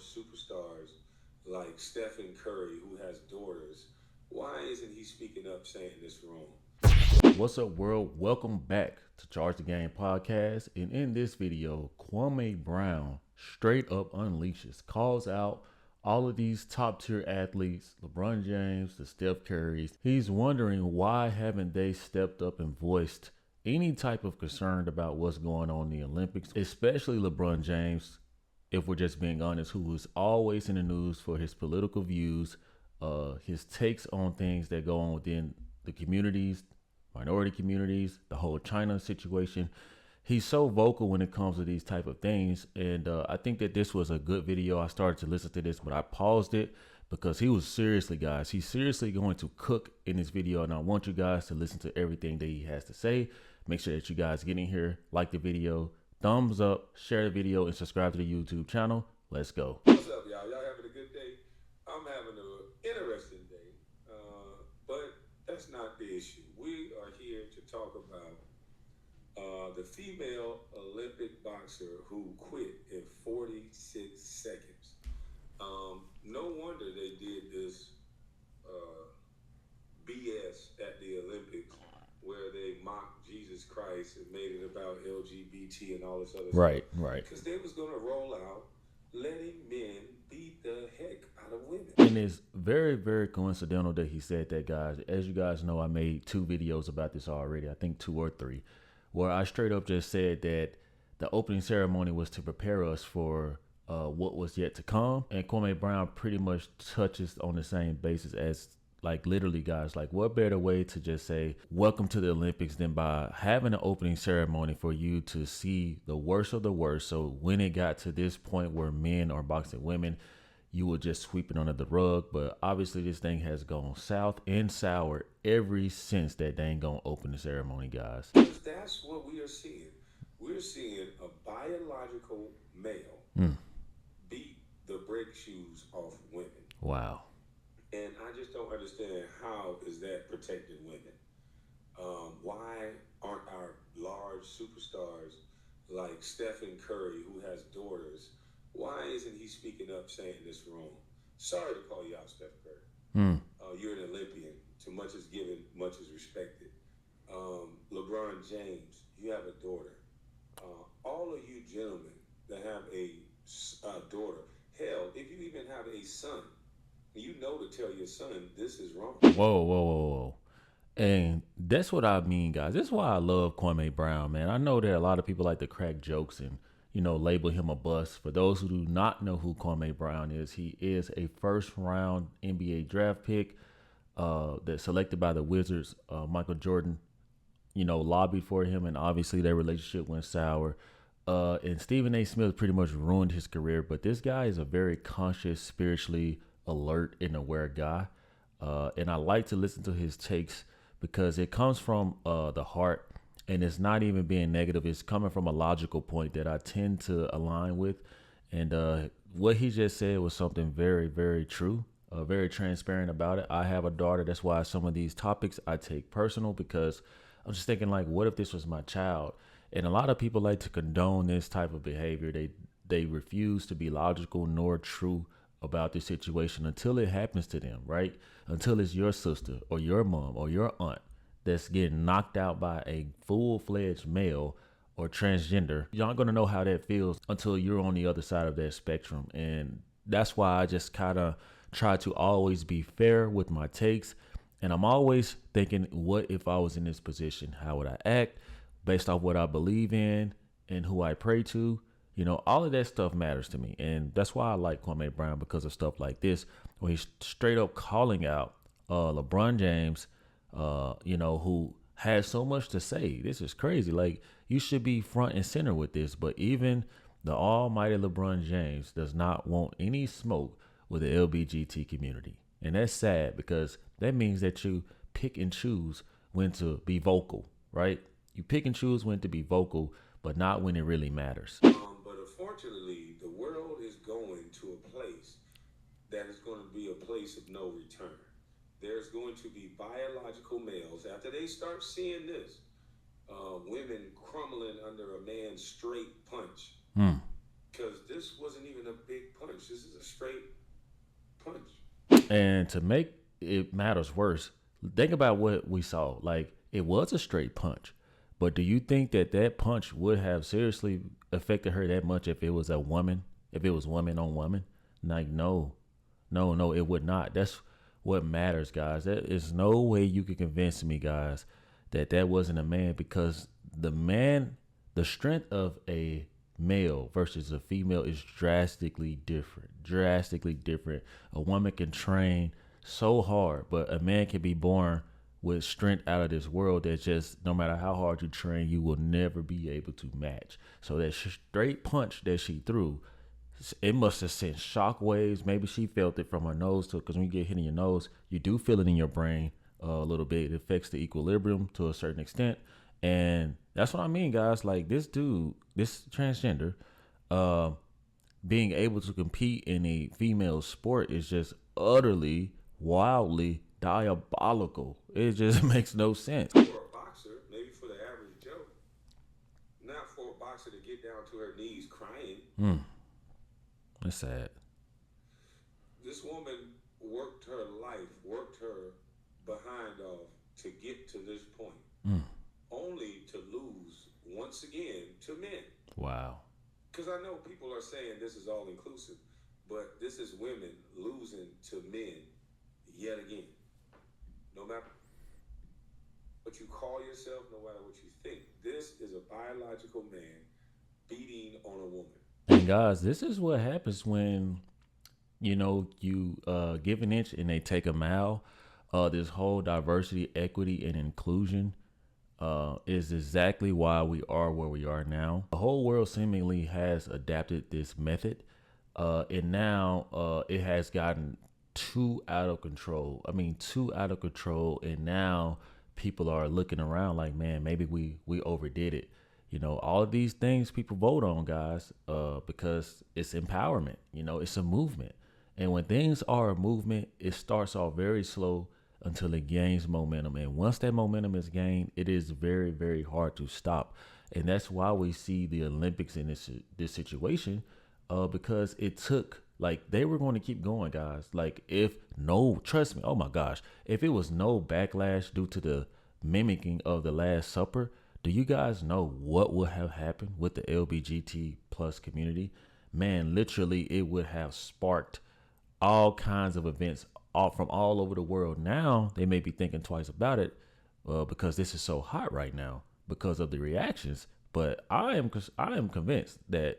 superstars like Stephen Curry, who has daughters, why isn't he speaking up saying this wrong? What's up, world? Welcome back to Charge the Game podcast. And in this video, Kwame Brown straight up unleashes, calls out all of these top tier athletes, LeBron James, the Steph Currys. He's wondering why haven't they stepped up and voiced any type of concern about what's going on in the Olympics, especially LeBron James, if we're just being honest, who is always in the news for his political views, his takes on things that go on within the communities, minority communities, the whole China situation. He's so vocal when it comes to these type of things. And I think that this was a good video. I started to listen to this, but I paused it because he was seriously, guys, he's seriously going to cook in this video. And I want you guys to listen to everything that he has to say. Make sure that you guys get in here, like the video, thumbs up, share the video, and subscribe to the YouTube channel. Let's go. What's up, y'all? Y'all having a good day? I'm having an interesting day, but that's not the issue. We are here to talk about the female Olympic boxer who quit in 46 seconds. No wonder they did this BS at the Olympics where they mocked Jesus Christ and made it about LGBT and all this other Right. because they was going to roll out letting men beat the heck out of women. And it's very, very coincidental that he said that, guys. As you guys know, I made 2 videos about this already, I think 2 or 3, where I straight up just said that the opening ceremony was to prepare us for what was yet to come. And Kwame Brown pretty much touches on the same basis as, like, literally, guys, like, what better way to just say welcome to the Olympics than by having an opening ceremony for you to see the worst of the worst. So when it got to this point where men are boxing women, you would just sweep it under the rug. But obviously this thing has gone south and sour ever since that dang gonna open the ceremony, guys. That's what we are seeing. We're seeing a biological male beat the brake shoes off women. Wow. And I just don't understand, how is that protecting women? Why aren't our large superstars like Stephen Curry, who has daughters, why isn't he speaking up saying this wrong? Sorry to call you out, Steph Curry. You're an Olympian. To much is given, much is respected. LeBron James, you have a daughter. All of you gentlemen that have a daughter, hell, if you even have a son, you know to tell your son this is wrong. Whoa. And that's what I mean, guys. That's why I love Kwame Brown, man. I know that a lot of people like to crack jokes and, label him a bust. For those who do not know who Kwame Brown is, he is a first-round NBA draft pick that's selected by the Wizards. Michael Jordan, lobbied for him, and obviously their relationship went sour. And Stephen A. Smith pretty much ruined his career. But this guy is a very conscious, spiritually alert and aware guy. And I like to listen to his takes because it comes from the heart, and it's not even being negative. It's coming from a logical point that I tend to align with. And what he just said was something very, very true, very transparent about it. I have a daughter. That's why some of these topics I take personal, because I'm just thinking, like, what if this was my child? And a lot of people like to condone this type of behavior. They refuse to be logical nor true about this situation until it happens to them, right? Until it's your sister or your mom or your aunt that's getting knocked out by a full-fledged male or transgender. You're not going to know how that feels until you're on the other side of that spectrum. And that's why I just kind of try to always be fair with my takes. And I'm always thinking, what if I was in this position? How would I act based off what I believe in and who I pray to? All of that stuff matters to me. And that's why I like Kwame Brown, because of stuff like this, where he's straight up calling out LeBron James, who has so much to say. This is crazy. Like, you should be front and center with this. But even the almighty LeBron James does not want any smoke with the LGBT community. And that's sad, because that means that you pick and choose when to be vocal, right? You pick and choose when to be vocal, but not when it really matters. But unfortunately, the world is going to a place that is going to be a place of no return. There's going to be biological males, after they start seeing this, women crumbling under a man's straight punch. Because this wasn't even a big punch. punch. This is a straight punch. And to make it matters worse, think about what we saw. Like, it was a straight punch. But do you think that that punch would have seriously affected her that much if it was a woman? If it was woman on woman? Like, no, it would not. That's what matters, guys. There is no way you can convince me, guys, that that wasn't a man, because the strength of a male versus a female is drastically different. Drastically different. A woman can train so hard, but a man can be born with strength out of this world that just no matter how hard you train, you will never be able to match. So that straight punch that she threw, it must have sent shock waves. Maybe she felt it from her nose too, because when you get hit in your nose, you do feel it in your brain a little bit. It affects the equilibrium to a certain extent. And that's what I mean, guys. Like, this dude, this transgender, being able to compete in a female sport is just utterly, wildly diabolical. It just makes no sense. For a boxer, maybe for the average Joe, not for a boxer to get down to her knees crying. That's sad. This woman worked her life, worked her behind off to get to this point, only to lose once again to men. Wow. Because I know people are saying this is all inclusive, but this is women losing to men yet again. No matter what you call yourself, no matter what you think, this is a biological man beating on a woman. And guys, this is what happens when, you give an inch and they take a mile. This whole diversity, equity, and inclusion is exactly why we are where we are now. The whole world seemingly has adapted this method, and now it has gotten too out of control. I mean, too out of control, and now people are looking around like, man, maybe we overdid it. All of these things people vote on, guys, because it's empowerment. It's a movement. And when things are a movement, it starts off very slow until it gains momentum. And once that momentum is gained, it is very, very hard to stop. And that's why we see the Olympics in this situation, because it took, like, they were going to keep going, guys. Like, trust me, oh my gosh, if it was no backlash due to the mimicking of the Last Supper, do you guys know what would have happened with the LGBT plus community? Man, literally, it would have sparked all kinds of events from all over the world. Now they may be thinking twice about it because this is so hot right now because of the reactions. But I am convinced that,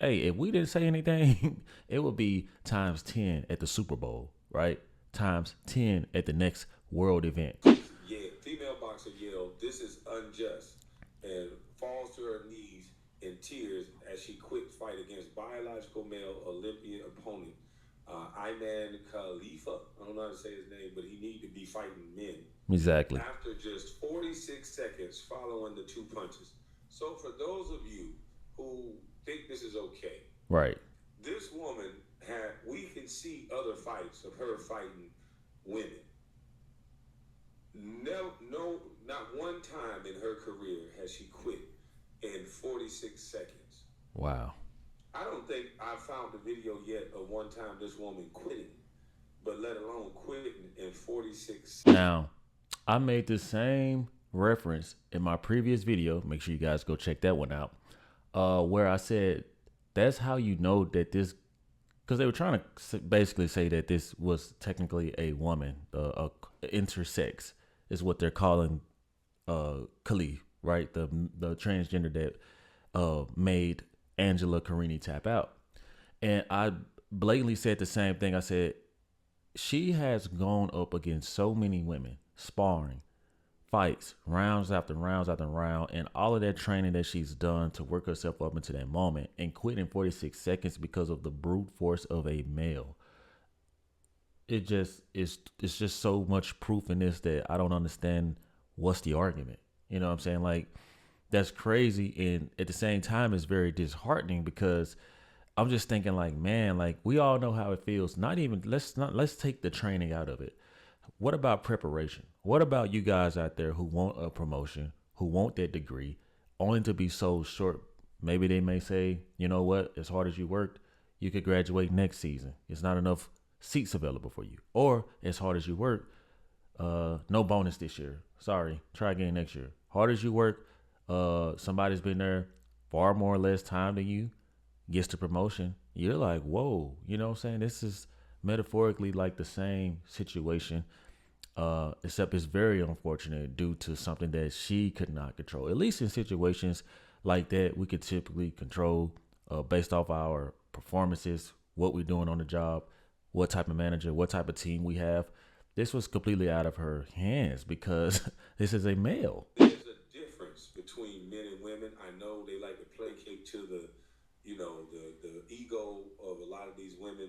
hey, if we didn't say anything, it would be times 10 at the Super Bowl, right? Times 10 at the next world event. Yeah, female boxer yelled, "This is unjust," and falls to her knees in tears as she quit fight against biological male Olympian opponent Ayman Khalifa. I don't know how to say his name, but he need to be fighting men. Exactly. After just 46 seconds following the two punches. So for those of you who think this is okay, right? This woman we can see other fights of her fighting women. No, not one time in her career has she quit in 46 seconds. Wow. I don't think I found the video yet of one time this woman quitting, but let alone quitting in 46 seconds. Now, I made the same reference in my previous video. Make sure you guys go check that one out. Where I said, that's how you know that this, because they were trying to basically say that this was technically a woman, intersex is what they're calling Khalif, right? The transgender that made Angelo Karini tap out. And I blatantly said the same thing. I said, she has gone up against so many women, sparring, fights, rounds after rounds after round, and all of that training that she's done to work herself up into that moment and quit in 46 seconds because of the brute force of a male. It's just so much proof in this that I don't understand what's the argument. You know what I'm saying? Like, that's crazy. And at the same time, it's very disheartening because I'm just thinking like, man, like we all know how it feels. Let's take the training out of it. What about preparation? What about you guys out there who want a promotion, who want that degree, only to be sold short? Maybe they may say, you know what, as hard as you worked, you could graduate next season. It's not enough seats available for you. Or as hard as you work, no bonus this year. Sorry, try again next year. Hard as you work, somebody's been there far more or less time than you, gets the promotion. You're like, whoa, you know what I'm saying? This is metaphorically like the same situation, except it's very unfortunate due to something that she could not control. At least in situations like that, we could typically control based off our performances, what we're doing on the job, what type of manager, what type of team we have. This was completely out of her hands because this is a male. There's a difference between men and women. I know they like to placate to the, the ego of a lot of these women,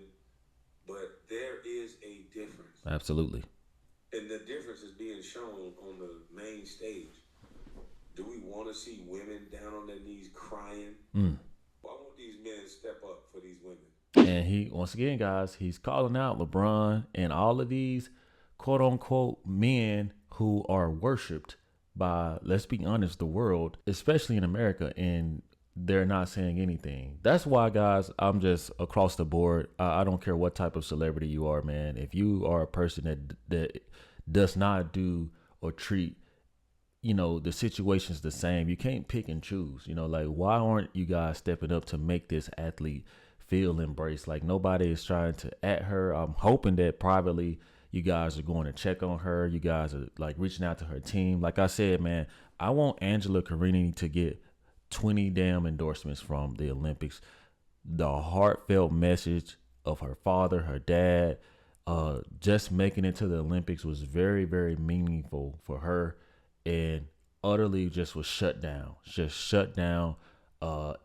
but there is a difference. Absolutely. And the difference is being shown on the main stage. Do we want to see women down on their knees crying? Why won't these men step up for these women? And he, once again, guys, he's calling out LeBron and all of these quote unquote men who are worshipped by, let's be honest, the world, especially in America, and they're not saying anything. That's why, guys, I'm just across the board. I don't care what type of celebrity you are, man. If you are a person that does not do or treat, the situation's the same, you can't pick and choose. Like, why aren't you guys stepping up to make this athlete feel embraced? Like, nobody is trying to at her. I'm hoping that privately you guys are going to check on her. You guys are like reaching out to her team. Like I said, man, I want Angelo Karini to get 20 damn endorsements from the Olympics. The heartfelt message of her father, her dad, just making it to the Olympics was very, very meaningful for her, and utterly just was shut down,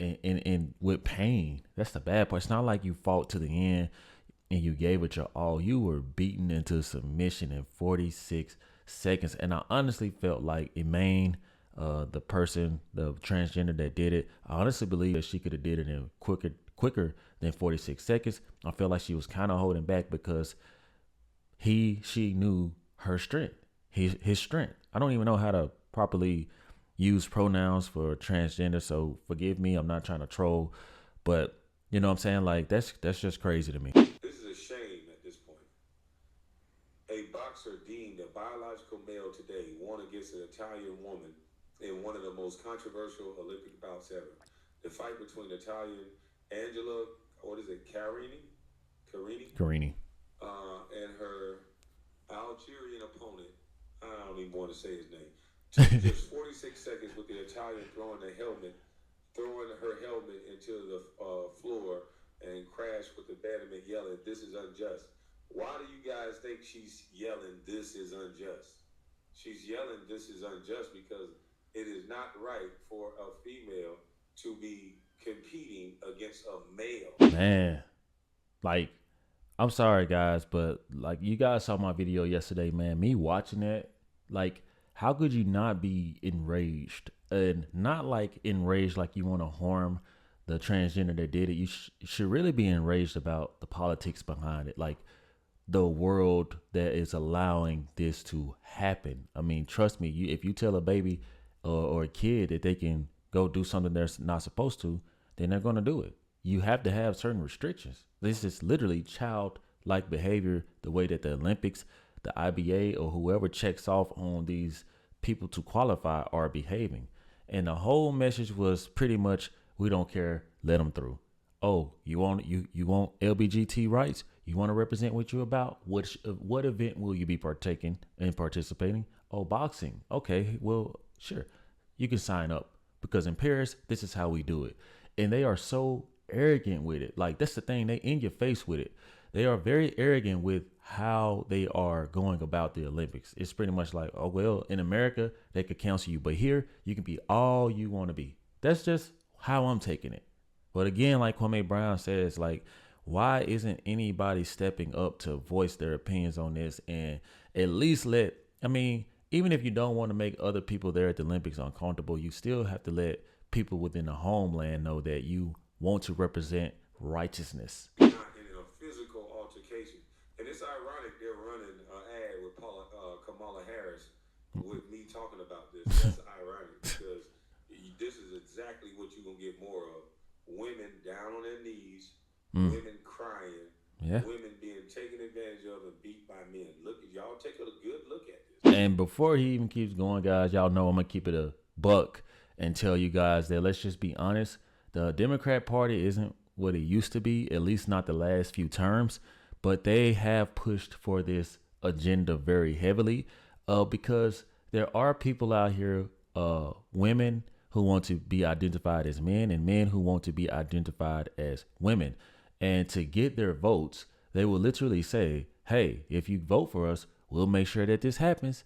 and with pain. That's the bad part. It's not like you fought to the end and you gave it your all. You were beaten into submission in 46 seconds. And I honestly felt like Emaine, the person, the transgender that did it, I honestly believe that she could have did it in quicker than 46 seconds. I felt like she was kind of holding back because she knew her strength, his strength. I don't even know how to properly use pronouns for transgender, so forgive me. I'm not trying to troll, but you know what I'm saying? Like, that's just crazy to me. This is a shame at this point. A boxer deemed a biological male today won against an Italian woman in one of the most controversial Olympic bouts ever. The fight between Italian Angelo, Carini, and her Algerian opponent, I don't even want to say his name, took just 46 seconds with the Italian throwing her helmet into the floor and crashed with the bannerman yelling, "This is unjust." Why do you guys think she's yelling, "This is unjust"? She's yelling, "This is unjust" because it is not right for a female to be competing against a male. Man, like, I'm sorry, guys, but like, you guys saw my video yesterday, man. Me watching that, like, how could you not be enraged? And not like enraged like you want to harm the transgender that did it. You should really be enraged about the politics behind it, like the world that is allowing this to happen. I mean, trust me, if you tell a baby or a kid that they can go do something they're not supposed to, then they're going to do it. You have to have certain restrictions. This is literally childlike behavior, the way that the Olympics, the IBA, or whoever checks off on these people to qualify are behaving. And the whole message was pretty much, we don't care, let them through. Oh, you want LBGT rights? You want to represent what you're about? What event will you be participating? Oh, boxing. Okay, well, sure. You can sign up because in Paris, this is how we do it. And they are so arrogant with it. Like, that's the thing. They in your face with it. They are very arrogant with how they are going about the Olympics. It's pretty much like, oh, well, in America, they could cancel you, but here you can be all you want to be. That's just how I'm taking it. But again, like Kwame Brown says, like, why isn't anybody stepping up to voice their opinions on this and at least even if you don't want to make other people there at the Olympics uncomfortable, you still have to let people within the homeland know that you want to represent righteousness. Not in a physical altercation. And it's ironic they're running an ad with Camala Harris with me talking about this. That's ironic because this is exactly what you're going to get more of. Women down on their knees women crying, Yeah. women being taken advantage of and beat by men. Look, y'all take a good look at this. And before he even keeps going, guys, y'all know I'm gonna keep it a buck and tell you guys that let's just be honest. The Democrat Party isn't what it used to be, at least not the last few terms, but they have pushed for this agenda very heavily, because there are people out here, women who want to be identified as men and men who want to be identified as women. And to get their votes, they will literally say, hey, if you vote for us, we'll make sure that this happens.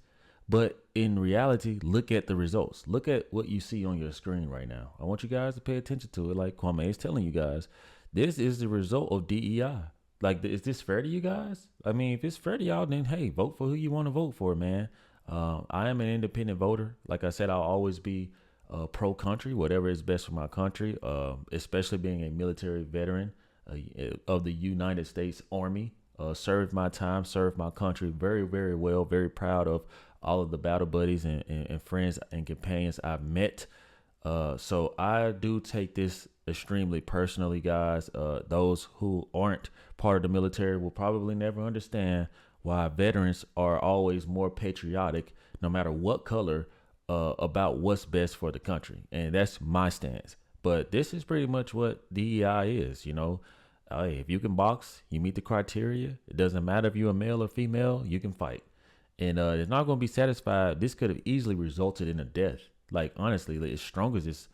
But in reality, look at the results. Look at what you see on your screen right now. I want you guys to pay attention to it. Like Kwame is telling you guys, this is the result of DEI. Like, is this fair to you guys? I mean, if it's fair to y'all, then hey, vote for who you want to vote for, man. I am an independent voter. Like I said, I'll always be pro country, whatever is best for my country, especially being a military veteran of the United States Army. Served my time, served my country very, very well. Very proud of all of the battle buddies and friends and companions I've met. So I do take this extremely personally, guys. Those who aren't part of the military will probably never understand why veterans are always more patriotic, no matter what color, about what's best for the country. And that's my stance. But this is pretty much what DEI is, you know. If you can box, you meet the criteria. It doesn't matter if you're a male or female, you can fight. And it's not going to be satisfied. This could have easily resulted in a death. Like, honestly, like, as strong as this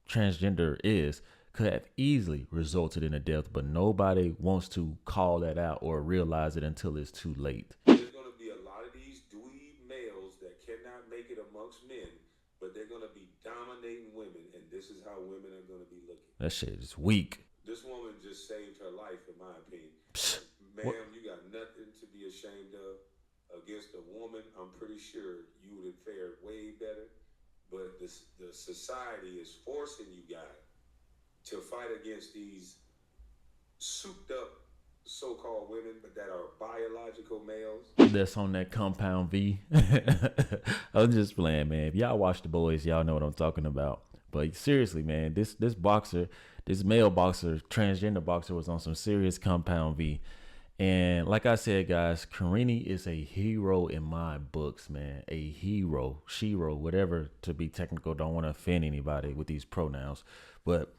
transgender is, could have easily resulted in a death. But nobody wants to call that out or realize it until it's too late. There's going to be a lot of these dweeb males that cannot make it amongst men, but they're going to be dominating women, and this is how women are going to be looking. That shit is weak. This woman just saved her life, in my opinion. Ma'am, What? you got nothing to be ashamed of. Against a woman, I'm pretty sure you would have fared way better. But the society is forcing you guys to fight against these souped up so-called women, but that are biological males. That's on that compound V. I'm just playing, man. If y'all watch The Boys, y'all know what I'm talking about. But seriously, man, this boxer, this male boxer, transgender boxer, was on some serious compound V. And like I said, guys, Karini is a hero in my books, man. A hero, shero, whatever, to be technical. Don't want to offend anybody with these pronouns. But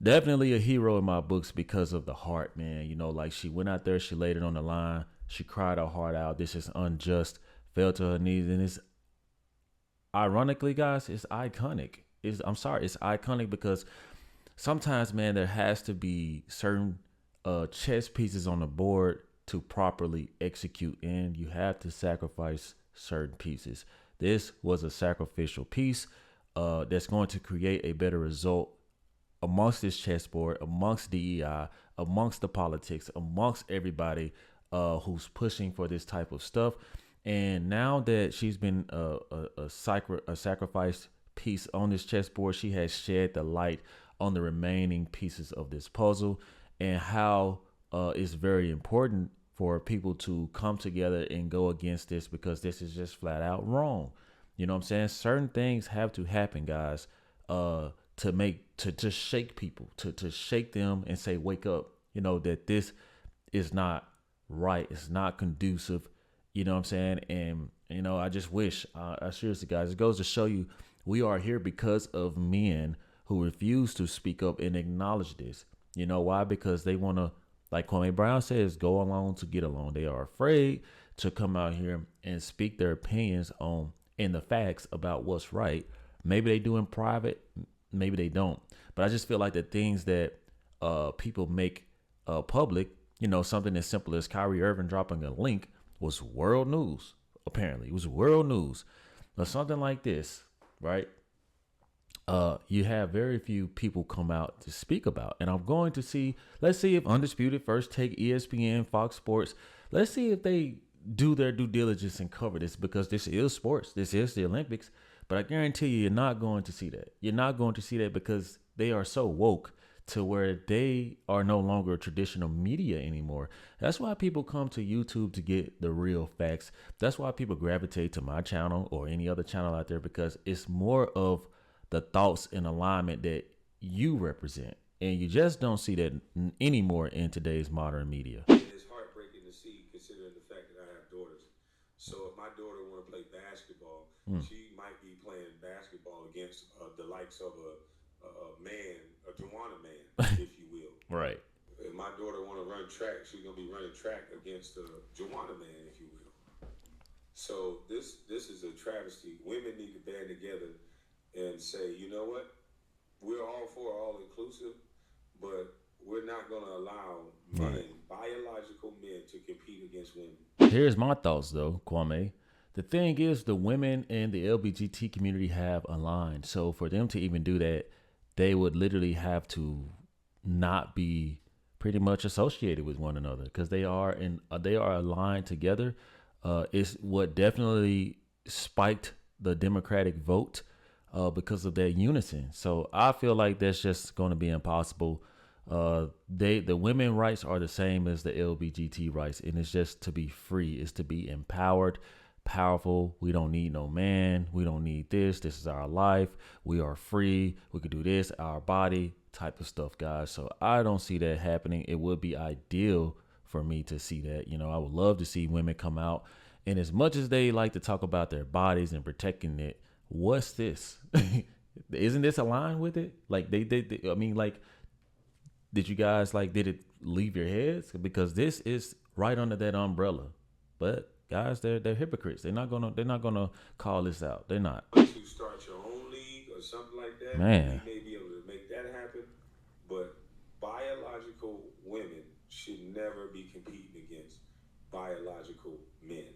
definitely a hero in my books because of the heart, man. You know, like, she went out there, she laid it on the line. She cried her heart out. This is unjust. Fell to her knees. And it's, ironically, guys, it's iconic. It's iconic because sometimes, man, there has to be certain chess pieces on the board to properly execute, and you have to sacrifice certain pieces. This was a sacrificial piece that's going to create a better result amongst this chessboard, amongst DEI, amongst the politics, amongst everybody who's pushing for this type of stuff. And now that she's been a sacrifice piece on this chessboard, she has shed the light on the remaining pieces of this puzzle, and how it's very important for people to come together and go against this, because this is just flat out wrong. You know what I'm saying? Certain things have to happen, guys, to shake people, to shake them and say, wake up, you know, that this is not right. It's not conducive. You know what I'm saying? And, you know, I just wish, I seriously, guys, it goes to show you, we are here because of men who refuse to speak up and acknowledge this. You know why? Because they want to, like Kwame Brown says, go along to get along. They are afraid to come out here and speak their opinions on and the facts about what's right. Maybe they do in private, maybe they don't. But I just feel like the things that people make public, you know, something as simple as Kyrie Irving dropping a link, was world news. Apparently, it was world news. Or something like this, right? You have very few people come out to speak about. And I'm going to see, let's see if Undisputed, First Take, ESPN, Fox Sports, let's see if they do their due diligence and cover this, because this is sports. This is the Olympics. But I guarantee you're not going to see that. You're not going to see that because they are so woke to where they are no longer traditional media anymore. That's why people come to YouTube to get the real facts. That's why people gravitate to my channel or any other channel out there, because it's more of the thoughts and alignment that you represent. And you just don't see that anymore in today's modern media. And it's heartbreaking to see, considering the fact that I have daughters. So if my daughter want to play basketball, she might be playing basketball against the likes of a man, a Juana man, if you will. Right. If my daughter want to run track, she's gonna be running track against a Juana man, if you will. So this is a travesty. Women need to band together and say, you know what? We're all for all inclusive, but we're not going to allow men, biological men, to compete against women. Here's my thoughts, though, Kwame. The thing is, the women and the LGBT community have aligned. So for them to even do that, they would literally have to not be pretty much associated with one another because they are aligned together. It's what definitely spiked the Democratic vote because of their unison. So I feel like that's just going to be impossible. The women rights are the same as the LGBT rights, and it's just to be free. It's to be empowered, powerful. We don't need no man. We don't need this. This is our life. We are free. We could do this, our body type of stuff, guys. So I don't see that happening. It would be ideal for me to see that. You know, I would love to see women come out. And as much as they like to talk about their bodies and protecting it, what's this? Isn't this aligned with it? Like they I mean, like, did you guys did it leave your heads? Because this is right under that umbrella. But guys, they're hypocrites. They're not gonna call this out. They're not. To start your own league or something like that, Man. you may be able to make that happen. But biological women should never be competing against biological men,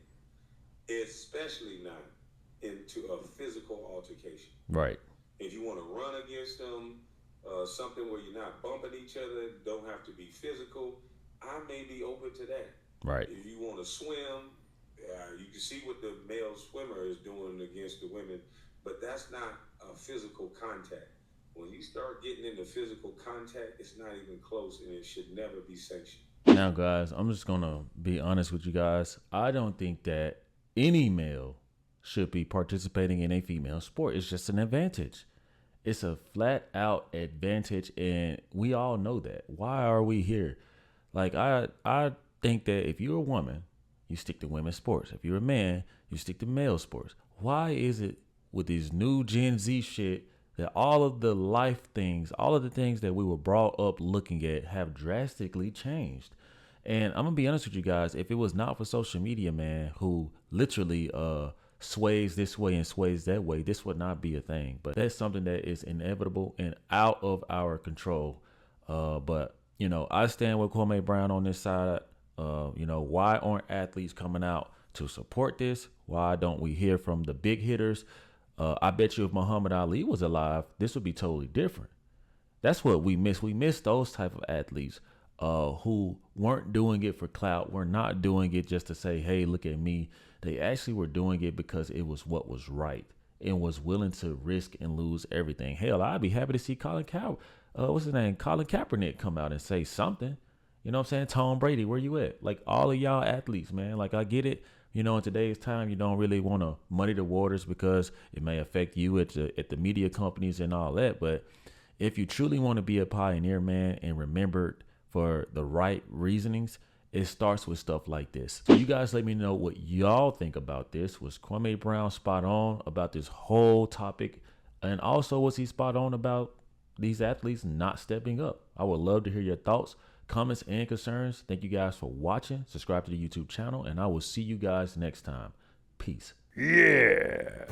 especially not into a physical altercation. Right. If you want to run against them, something where you're not bumping each other, don't have to be physical, I may be open to that. Right. If you want to swim, you can see what the male swimmer is doing against the women, but that's not a physical contact. When you start getting into physical contact, it's not even close, and it should never be sanctioned. Now, guys, I'm just going to be honest with you guys. I don't think that any male should be participating in a female sport. It's just an advantage. It's a flat out advantage, and we all know that. Why are we here? Like, I think that if you're a woman, you stick to women's sports. If you're a man, you stick to male sports. Why is it with this new Gen Z shit that all of the life things, all of the things that we were brought up looking at have drastically changed? And I'm gonna be honest with you guys, if it was not for social media, man, who literally sways this way and sways that way, this would not be a thing. But that's something that is inevitable and out of our control. But you know, I stand with Kwame Brown on this side. You know, why aren't athletes coming out to support this? Why don't we hear from the big hitters? I bet you if Muhammad Ali was alive, this would be totally different. That's what we miss. We miss those type of athletes who weren't doing it for clout. We're not doing it just to say, hey, look at me. They actually were doing it because it was what was right and was willing to risk and lose everything. Hell, I'd be happy to see Colin Kaepernick come out and say something. You know what I'm saying? Tom Brady, where you at? Like, all of y'all athletes, man. Like, I get it. You know, in today's time, you don't really want to muddy the waters because it may affect you at the media companies and all that. But if you truly want to be a pioneer, man, and remembered for the right reasonings, it starts with stuff like this. So you guys let me know what y'all think about this. Was Kwame Brown spot on about this whole topic? And also, was he spot on about these athletes not stepping up? I would love to hear your thoughts, comments, and concerns. Thank you guys for watching. Subscribe to the YouTube channel, and I will see you guys next time. Peace. Yeah.